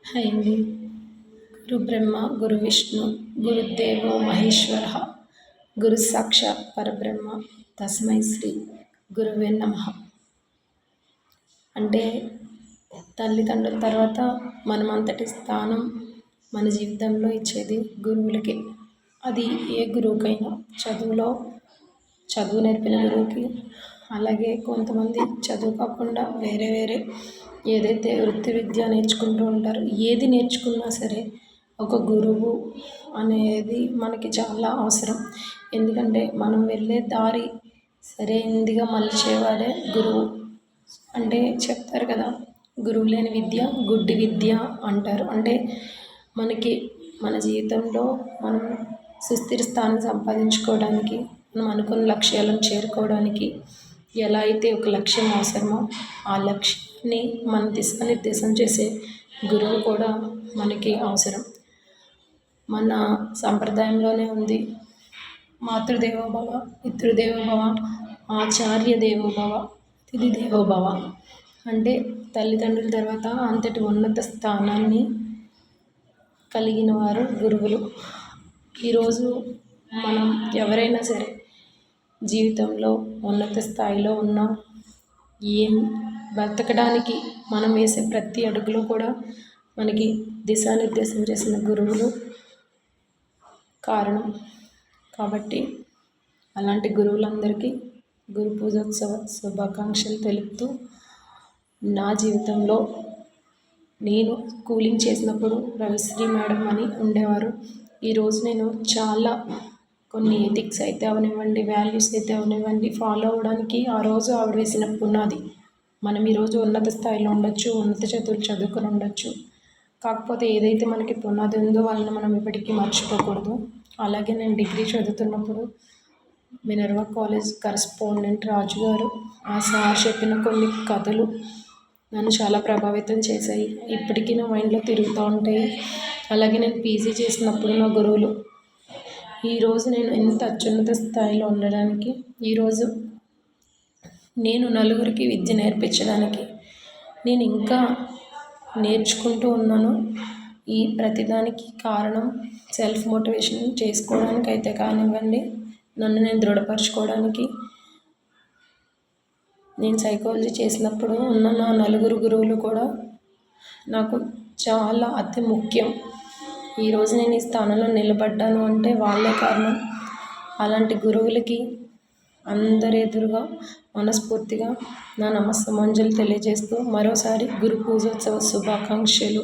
Hi అండి. గురు బ్రహ్మ గురు విష్ణు గురుదేవో మహేశ్వర గురు సాక్షాత్ పరబ్రహ్మ తస్మై శ్రీ గురువే నమః. అంటే తల్లిదండ్రుల తర్వాత మనమంతటి స్థానం మన జీవితంలో ఇచ్చేది గురువులకి. అది ఏ గురువుకైనా చదువు నేర్పిన గురువుకి, అలాగే కొంతమంది చదువు కాకుండా వేరే వేరే ఏదైతే వృత్తి విద్య నేర్చుకుంటూ ఉంటారో, ఏది నేర్చుకున్నా సరే ఒక గురువు అనేది మనకి చాలా అవసరం. ఎందుకంటే మనం వెళ్ళే దారి సరైనదిగా మలిచేవాడే గురువు. అంటే చెప్తారు కదా, గురువు లేని విద్య గుడ్డి విద్య అంటారు. అంటే మన జీవితంలో మనం సుస్థిర స్థానం సంపాదించుకోవడానికి, మనం అనుకున్న లక్ష్యాలను చేరుకోవడానికి ఎలా అయితే ఒక లక్ష్యం అవసరమో, ఆ లక్ష్యాన్ని మన దిశానిర్దేశం చేసే గురువు కూడా మనకి అవసరం. మన సంప్రదాయంలోనే ఉంది, మాతృదేవోభవ, పితృదేవోభవ, ఆచార్య దేవోభవ, అతిథి దేవోభవ. అంటే తల్లిదండ్రుల తర్వాత అంతటి ఉన్నత స్థానాన్ని కలిగిన వారు గురువులు. ఈరోజు మనం ఎవరైనా సరే జీవితంలో ఉన్నత స్థాయిలో ఉన్న ఏం బ్రతకడానికి మనం వేసే ప్రతి అడుగులో కూడా మనకి దిశానిర్దేశం చేసిన గురువులు కారణం. కాబట్టి అలాంటి గురువులందరికీ గురు పూజోత్సవ శుభాకాంక్షలు తెలుపుతూ, నా జీవితంలో నేను స్కూలింగ్ చేసినప్పుడు రవిశ్రీ మేడం అని ఉండేవారు. ఈరోజు నేను చాలా కొన్ని ఎథిక్స్ అయితే అవనివ్వండి, వాల్యూస్ అయితే అవనివ్వండి, ఫాలో అవ్వడానికి ఆ రోజు ఆవిడ వేసిన పునాది. మనం ఈరోజు ఉన్నత స్థాయిలో ఉండొచ్చు, ఉన్నత చదువులు చదువుకొని ఉండొచ్చు. కాకపోతే ఏదైతే మనకి పునాది ఉందో వాళ్ళని మనం ఎప్పటికీ మర్చిపోకూడదు. అలాగే నేను డిగ్రీ చదువుతున్నప్పుడు మినర్వా కాలేజ్ కరస్పాండెంట్ రాజు గారు, ఆ సార్ చెప్పిన కొన్ని కథలు నన్ను చాలా ప్రభావితం చేశాయి. ఇప్పటికీ నా మైండ్లో తిరుగుతూ ఉంటాయి. అలాగే నేను పీజీ చేసినప్పుడు నా గురువులు. ఈరోజు నేను ఎంత అత్యున్నత స్థాయిలో ఉండడానికి, ఈరోజు నేను నలుగురికి విద్య నేర్పించడానికి నేను ఇంకా నేర్చుకుంటూ ఉన్నాను. ఈ ప్రతిదానికి కారణం సెల్ఫ్ మోటివేషన్ చేసుకోవడానికి అయితే కానివ్వండి, నన్ను నేను దృఢపరచుకోవడానికి. నేను సైకాలజీ చేసినప్పుడు ఉన్న నా నలుగురు గురువులు కూడా నాకు చాలా అతి ముఖ్యం. ఈరోజు నేను ఈ స్థానంలో నిలబడ్డాను అంటే వాళ్ళే కారణం. అలాంటి గురువులకి అందరి ఎదురుగా మనస్ఫూర్తిగా నా నమస్తమాంజలి తెలియజేస్తూ మరోసారి గురు పూజోత్సవ శుభాకాంక్షలు.